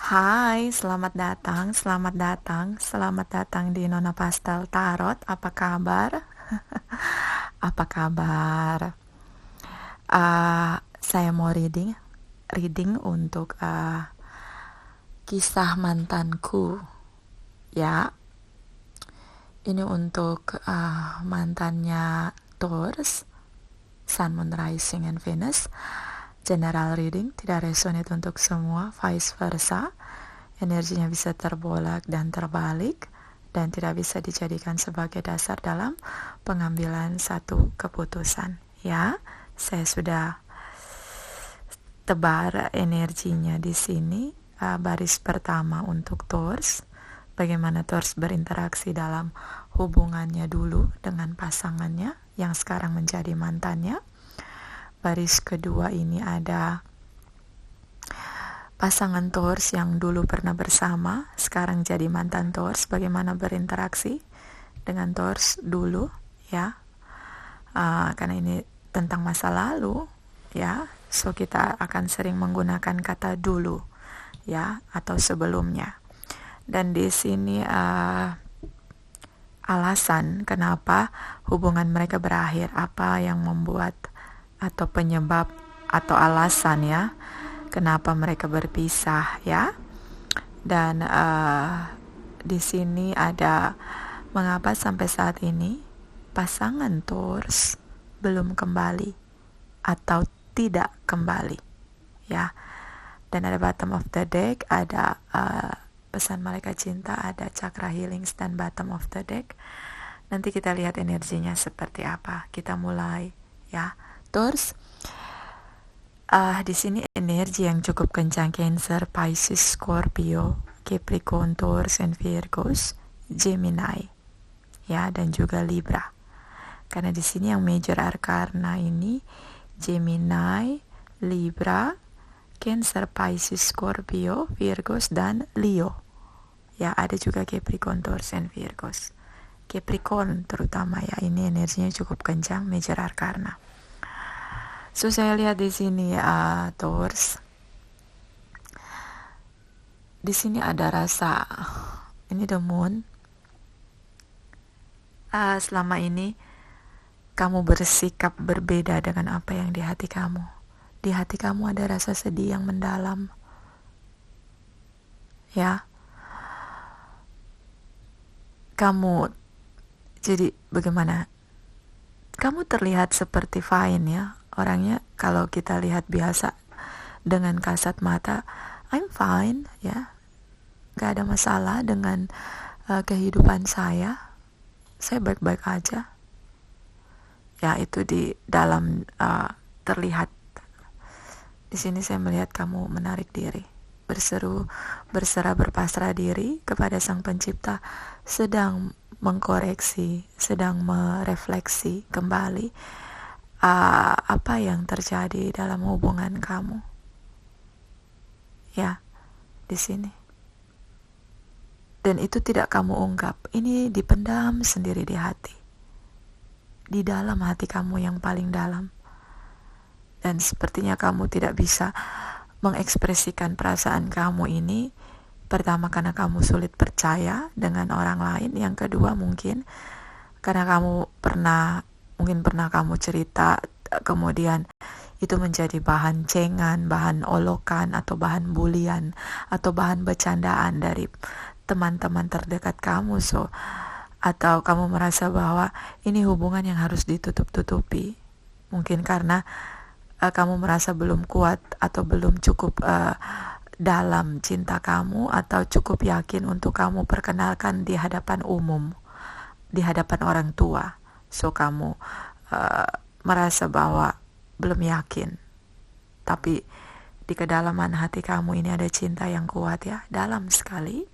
Hai, selamat datang di Nona Pastel Tarot. Apa kabar? Apa kabar? Saya mau reading untuk kisah mantanku, ya. Ini untuk mantannya Taurus, Sun, Moon, Rising, and Venus. General reading, tidak resonate untuk semua, vice versa. Energinya bisa terbolak dan terbalik dan tidak bisa dijadikan sebagai dasar dalam pengambilan satu keputusan. Ya, saya sudah tebar energinya di sini. Baris pertama untuk Taurus, bagaimana Taurus berinteraksi dalam hubungannya dulu dengan pasangannya yang sekarang menjadi mantannya. Baris kedua ini ada pasangan Taurus yang dulu pernah bersama, sekarang jadi mantan Taurus, bagaimana berinteraksi dengan Taurus dulu, ya. Karena ini tentang masa lalu, ya. So kita akan sering menggunakan kata dulu, ya, atau sebelumnya. Dan di sini alasan kenapa hubungan mereka berakhir, apa yang membuat atau penyebab atau alasan, ya, kenapa mereka berpisah, ya. Dan di sini ada mengapa sampai saat ini pasangan Taurus belum kembali atau tidak kembali, ya. Dan ada bottom of the deck, ada pesan malaikat cinta, ada chakra healings dan bottom of the deck. Nanti kita lihat energinya seperti apa. Kita mulai, ya. Taurus, di sini energi yang cukup kencang, Cancer, Pisces, Scorpio, Capricorn, Taurus, and Virgos, Gemini, ya, dan juga Libra. Karena di sini yang major arcana ini Gemini, Libra, Cancer, Pisces, Scorpio, Virgos, dan Leo. Ya, ada juga Capricorn, Taurus, and Virgos. Capricorn terutama, ya, ini energinya cukup kencang, major arcana. So saya lihat di sini Taurus. Di sini ada rasa, ini the moon. Selama ini kamu bersikap berbeda dengan apa yang di hati kamu. Di hati kamu ada rasa sedih yang mendalam, ya. Kamu jadi bagaimana? Kamu terlihat seperti fine, ya. Orangnya kalau kita lihat biasa dengan kasat mata, I'm fine, ya. Gak ada masalah dengan kehidupan saya baik-baik aja. Ya, itu di dalam terlihat. Di sini saya melihat kamu menarik diri, berserah, berpasrah diri kepada Sang Pencipta, sedang mengkoreksi, sedang merefleksi kembali apa yang terjadi dalam hubungan kamu, ya, di sini. Dan itu tidak kamu ungkap, ini dipendam sendiri di hati, di dalam hati kamu yang paling dalam. Dan sepertinya kamu tidak bisa mengekspresikan perasaan kamu ini. Pertama, karena kamu sulit percaya dengan orang lain. Yang kedua, mungkin karena kamu pernah kamu cerita, kemudian itu menjadi bahan cengan, bahan olokan, atau bahan bulian, atau bahan bercandaan dari teman-teman terdekat kamu. So, atau kamu merasa bahwa ini hubungan yang harus ditutup-tutupi. Mungkin karena kamu merasa belum kuat atau belum cukup dalam cinta kamu, atau cukup yakin untuk kamu perkenalkan di hadapan umum, di hadapan orang tua. So kamu merasa bahwa belum yakin, tapi di kedalaman hati kamu ini ada cinta yang kuat, ya, dalam sekali.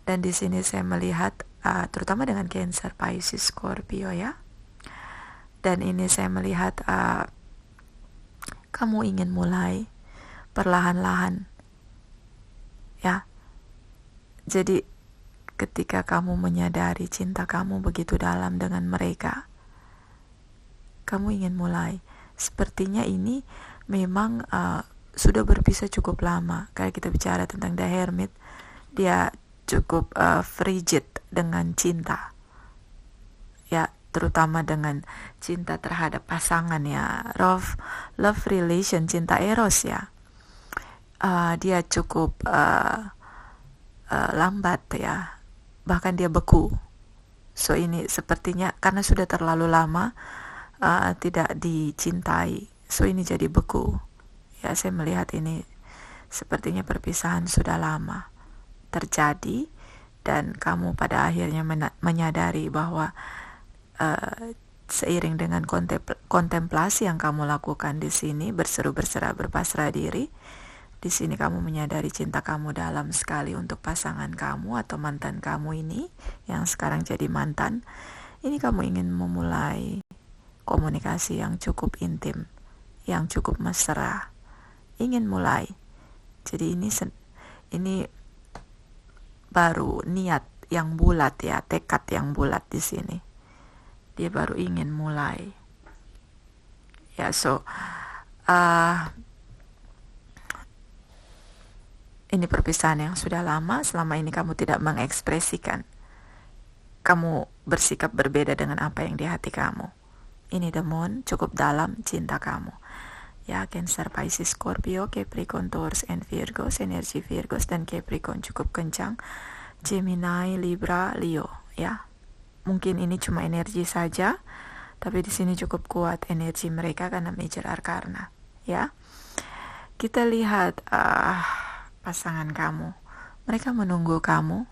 Dan di sini saya melihat terutama dengan Cancer, Pisces, Scorpio, ya. Dan ini saya melihat kamu ingin mulai perlahan-lahan, ya. Jadi ketika kamu menyadari cinta kamu begitu dalam dengan mereka, kamu ingin mulai. Sepertinya ini memang sudah berpisah cukup lama. Kayak kita bicara tentang The Hermit, dia cukup frigid dengan cinta, ya, terutama dengan cinta terhadap pasangan, ya, love relation, cinta eros, ya. Dia cukup lambat, ya, bahkan dia beku. So ini sepertinya karena sudah terlalu lama tidak dicintai, so ini jadi beku. Ya, saya melihat ini sepertinya perpisahan sudah lama terjadi, dan kamu pada akhirnya menyadari bahwa seiring dengan kontemplasi yang kamu lakukan di sini, berseru berserah berpasrah diri, di sini kamu menyadari cinta kamu dalam sekali untuk pasangan kamu atau mantan kamu ini yang sekarang jadi mantan. Ini kamu ingin memulai komunikasi yang cukup intim, yang cukup mesra, ingin mulai. Jadi ini baru niat yang bulat, ya, tekad yang bulat di sini. Dia baru ingin mulai. Ya, so ini perpisahan yang sudah lama. Selama ini kamu tidak mengekspresikan. Kamu bersikap berbeda dengan apa yang di hati kamu. Ini the moon, cukup dalam cinta kamu. Ya, Cancer, Pisces, Scorpio, Capricorn, Taurus, and Virgos. Energi Virgos dan Capricorn cukup kencang. Gemini, Libra, Leo, ya. Mungkin ini cuma energi saja, tapi di sini cukup kuat energi mereka karena major arcana, ya. Kita lihat pasangan kamu. Mereka menunggu kamu,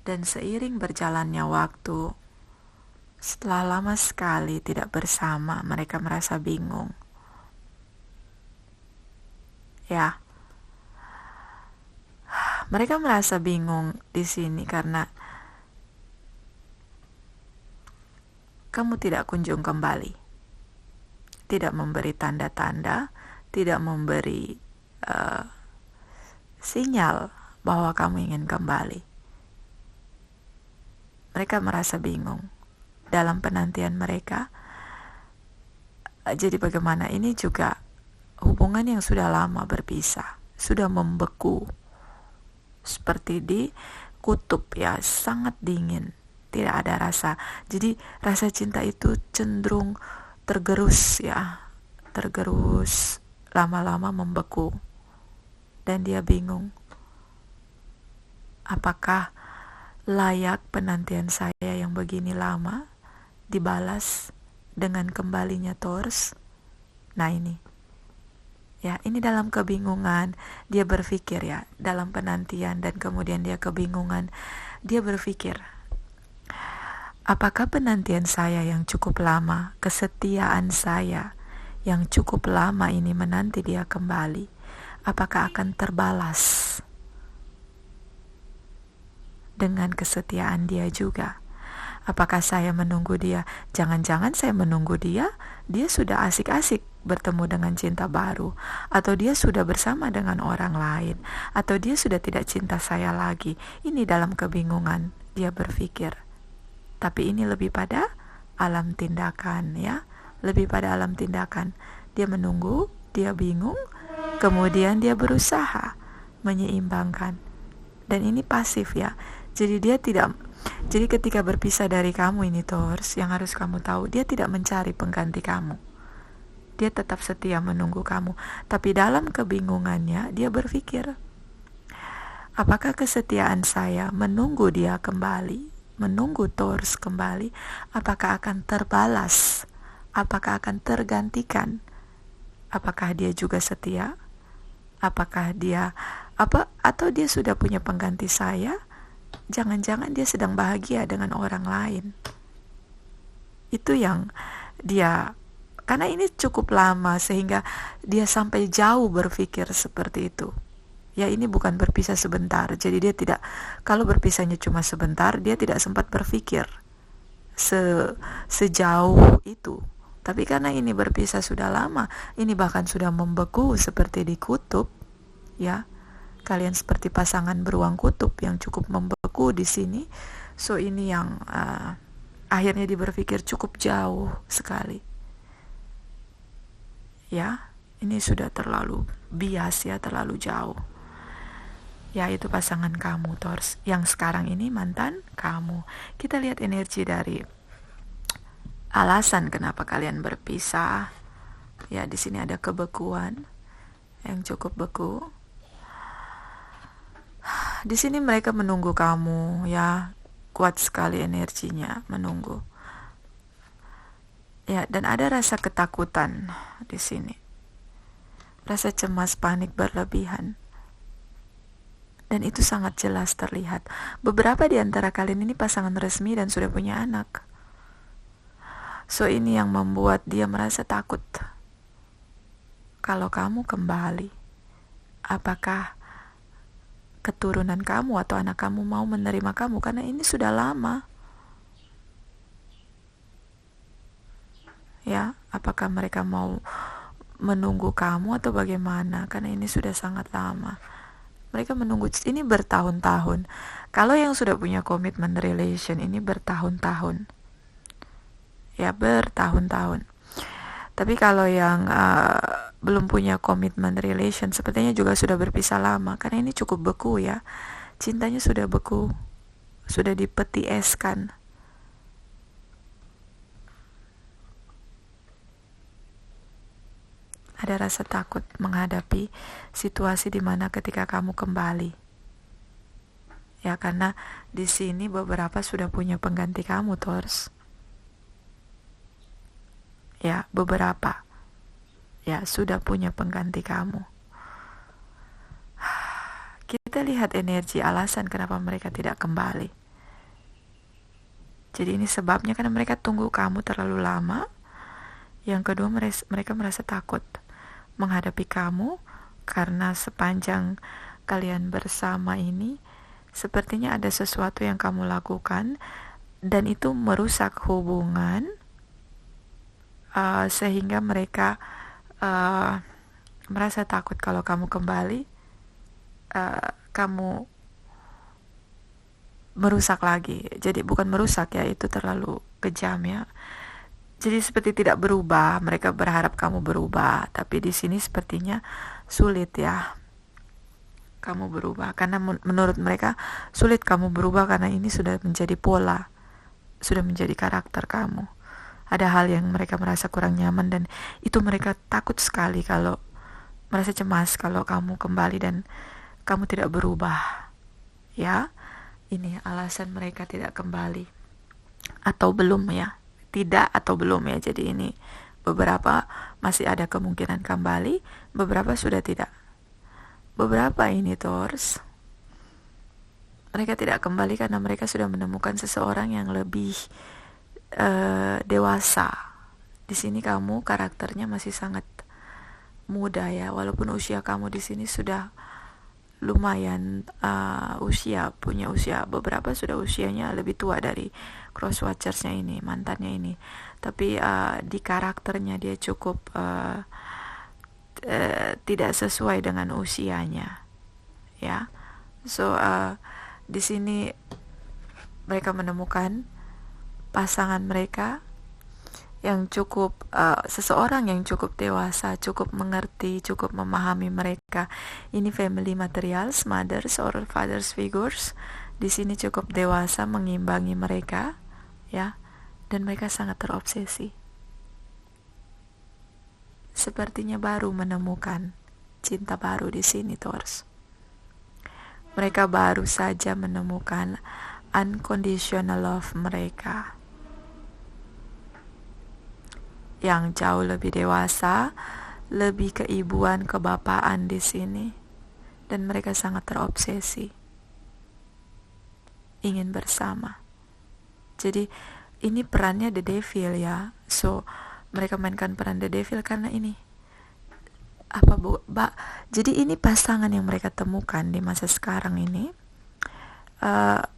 dan seiring berjalannya waktu, setelah lama sekali tidak bersama, mereka merasa bingung. Ya, mereka merasa bingung di sini karena kamu tidak kunjung kembali, tidak memberi tanda-tanda, tidak memberi sinyal bahwa kamu ingin kembali. Mereka merasa bingung dalam penantian mereka. Jadi bagaimana? Ini juga hubungan yang sudah lama berpisah, sudah membeku, seperti di kutub, ya, sangat dingin, tidak ada rasa. Jadi rasa cinta itu cenderung tergerus, ya, tergerus, lama-lama membeku. Dan dia bingung, apakah layak penantian saya yang begini lama dibalas dengan kembalinya Taurus? Nah ini, ya, ini dalam kebingungan dia berpikir, ya, dalam penantian, dan kemudian dia kebingungan. Dia berpikir, apakah penantian saya yang cukup lama, kesetiaan saya yang cukup lama ini menanti dia kembali, apakah akan terbalas dengan kesetiaan dia juga? Apakah saya menunggu dia? Jangan-jangan saya menunggu dia sudah asik-asik bertemu dengan cinta baru, atau dia sudah bersama dengan orang lain, atau dia sudah tidak cinta saya lagi. Ini dalam kebingungan dia berpikir. Tapi ini lebih pada alam tindakan, ya, lebih pada alam tindakan. Dia menunggu, dia bingung, kemudian dia berusaha menyeimbangkan. Dan ini pasif, ya. Jadi ketika berpisah dari kamu ini, Taurus, yang harus kamu tahu, dia tidak mencari pengganti kamu. Dia tetap setia menunggu kamu. Tapi dalam kebingungannya, dia berpikir, apakah kesetiaan saya menunggu dia kembali, menunggu Taurus kembali, apakah akan terbalas? Apakah akan tergantikan? Apakah dia juga setia? Apakah dia atau dia sudah punya pengganti saya? Jangan-jangan dia sedang bahagia dengan orang lain. Itu yang dia, karena ini cukup lama sehingga dia sampai jauh berpikir seperti itu. Ya, ini bukan berpisah sebentar. Jadi dia tidak, kalau berpisahnya cuma sebentar, dia tidak sempat berpikir sejauh itu. Tapi karena ini berpisah sudah lama, ini bahkan sudah membeku seperti di kutub, ya. Kalian seperti pasangan beruang kutub yang cukup membeku di sini. So ini yang akhirnya dia berpikir cukup jauh sekali. Ya, Ini sudah terlalu bias ya, terlalu jauh. Ya, itu pasangan kamu, Taurus. Yang sekarang ini mantan kamu. Kita lihat energi dari alasan kenapa kalian berpisah. Ya, di sini ada kebekuan yang cukup beku. Di sini mereka menunggu kamu, ya. Kuat sekali energinya, menunggu. Ya, dan ada rasa ketakutan di sini. Rasa cemas, panik berlebihan. Dan itu sangat jelas terlihat. Beberapa di antara kalian ini pasangan resmi dan sudah punya anak. So ini yang membuat dia merasa takut. Kalau kamu kembali, apakah keturunan kamu atau anak kamu mau menerima kamu? Karena ini sudah lama. Ya, apakah mereka mau menunggu kamu atau bagaimana? Karena ini sudah sangat lama. Mereka menunggu ini bertahun-tahun. Kalau yang sudah punya komitmen relation ini bertahun-tahun. Ya, bertahun-tahun. Tapi kalau yang belum punya komitmen relation sepertinya juga sudah berpisah lama. Karena ini cukup beku ya. Cintanya sudah beku. Sudah dipeti eskan. Ada rasa takut menghadapi situasi di mana ketika kamu kembali. Ya, karena di sini beberapa sudah punya pengganti kamu, Taurus. Ya, beberapa. Ya, sudah punya pengganti kamu. Kita lihat energi alasan kenapa mereka tidak kembali. Jadi ini sebabnya karena mereka tunggu kamu terlalu lama. Yang kedua, mereka merasa takut menghadapi kamu karena sepanjang kalian bersama ini sepertinya ada sesuatu yang kamu lakukan dan itu merusak hubungan, sehingga mereka merasa takut kalau kamu kembali, kamu merusak lagi. Jadi bukan merusak ya, itu terlalu kejam ya. Jadi seperti tidak berubah, mereka berharap kamu berubah, tapi di sini sepertinya sulit ya kamu berubah, karena menurut mereka sulit kamu berubah karena ini sudah menjadi pola, sudah menjadi karakter kamu. Ada hal yang mereka merasa kurang nyaman dan itu mereka takut sekali kalau merasa cemas kalau kamu kembali dan kamu tidak berubah. Ya, ini alasan mereka tidak kembali atau belum ya. Tidak atau belum ya. Jadi ini beberapa masih ada kemungkinan kembali, beberapa sudah tidak. Beberapa ini Taurus, mereka tidak kembali karena mereka sudah menemukan seseorang yang lebih dewasa. Di sini kamu karakternya masih sangat muda ya, walaupun usia kamu di sini sudah lumayan punya usia, beberapa sudah usianya lebih tua dari crosswatchersnya ini, mantannya ini, tapi di karakternya dia cukup tidak sesuai dengan usianya ya. So di sini mereka menemukan pasangan mereka yang cukup seseorang yang cukup dewasa, cukup mengerti, cukup memahami mereka. Ini family materials, mothers or fathers figures. Di sini cukup dewasa mengimbangi mereka, ya. Dan mereka sangat terobsesi. Sepertinya baru menemukan cinta baru di sini, Taurus. Mereka baru saja menemukan unconditional love mereka yang jauh lebih dewasa, lebih keibuan, kebapaan di sini, dan mereka sangat terobsesi, ingin bersama. Jadi ini perannya The Devil ya, so mereka mainkan peran The Devil karena ini jadi ini pasangan yang mereka temukan di masa sekarang ini,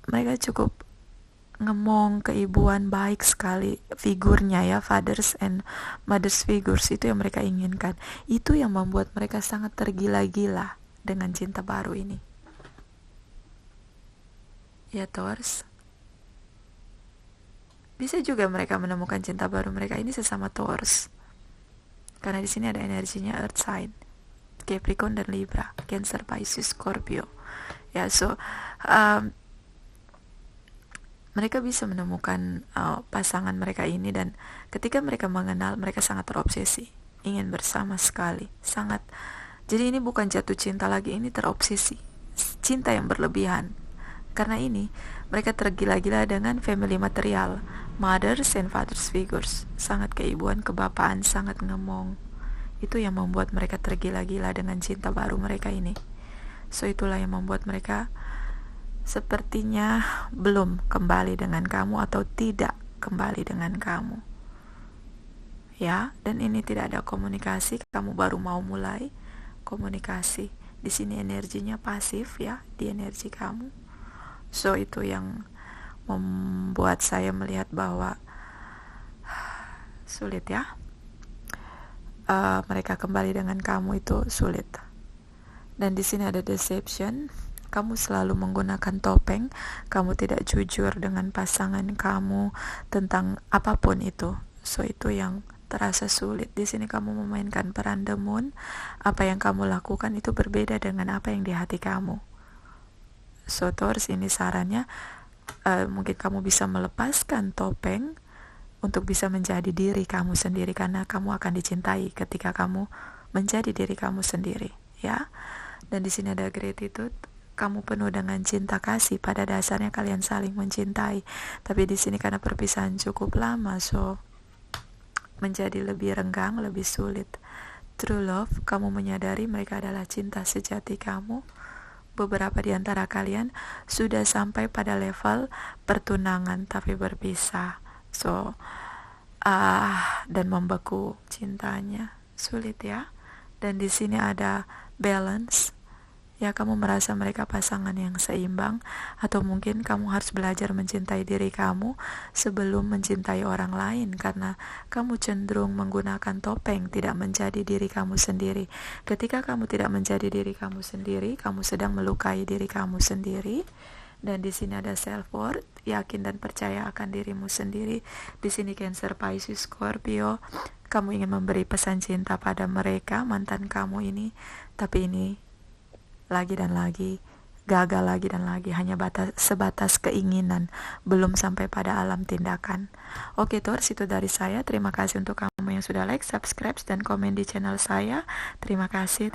mereka cukup ngemong, keibuan, baik sekali figurnya ya, fathers and mothers figures, itu yang mereka inginkan. Itu yang membuat mereka sangat tergila-gila dengan cinta baru ini ya, Taurus. Bisa juga mereka menemukan cinta baru mereka ini sesama Taurus. karena di sini ada energinya Earth sign, Capricorn dan Libra, Cancer, Pisces, Scorpio. Ya, so mereka bisa menemukan pasangan mereka ini, dan ketika mereka mengenal, mereka sangat terobsesi, ingin bersama sekali, sangat. Jadi ini bukan jatuh cinta lagi, ini terobsesi, cinta yang berlebihan. Karena ini mereka tergila-gila dengan family material, mothers and fathers figures, sangat keibuan, kebapaan, sangat ngemong. Itu yang membuat mereka tergila-gila dengan cinta baru mereka ini. So itulah yang membuat mereka sepertinya belum kembali dengan kamu atau tidak kembali dengan kamu. Ya, dan ini tidak ada komunikasi, kamu baru mau mulai komunikasi. Di sini energinya pasif ya, di energi kamu. So itu yang membuat saya melihat bahwa sulit ya. Mereka kembali dengan kamu itu sulit. Dan di sini ada deception. Kamu selalu menggunakan topeng. Kamu tidak jujur dengan pasangan kamu tentang apapun itu. So itu yang terasa sulit. Di sini kamu memainkan peran the moon. Apa yang kamu lakukan itu berbeda dengan apa yang di hati kamu. So Taurus, ini sarannya mungkin kamu bisa melepaskan topeng untuk bisa menjadi diri kamu sendiri, karena kamu akan dicintai ketika kamu menjadi diri kamu sendiri, ya. Dan di sini ada gratitude. Kamu penuh dengan cinta kasih. Pada dasarnya kalian saling mencintai, tapi di sini karena perpisahan cukup lama, so menjadi lebih renggang, lebih sulit. True love, kamu menyadari mereka adalah cinta sejati kamu. Beberapa di antara kalian sudah sampai pada level pertunangan tapi berpisah. So, dan membeku cintanya. Sulit ya. Dan di sini ada balance. Ya, kamu merasa mereka pasangan yang seimbang, atau mungkin kamu harus belajar mencintai diri kamu sebelum mencintai orang lain, karena kamu cenderung menggunakan topeng, tidak menjadi diri kamu sendiri. Ketika kamu tidak menjadi diri kamu sendiri, kamu sedang melukai diri kamu sendiri. Dan di sini ada self worth, yakin dan percaya akan dirimu sendiri. Di sini Cancer, Pisces, Scorpio, kamu ingin memberi pesan cinta pada mereka, mantan kamu ini, tapi ini lagi dan lagi, gagal lagi dan lagi, hanya sebatas keinginan, belum sampai pada alam tindakan. Oke Taurus, itu dari saya. Terima kasih untuk kamu yang sudah like, subscribe, dan komen di channel saya. Terima kasih.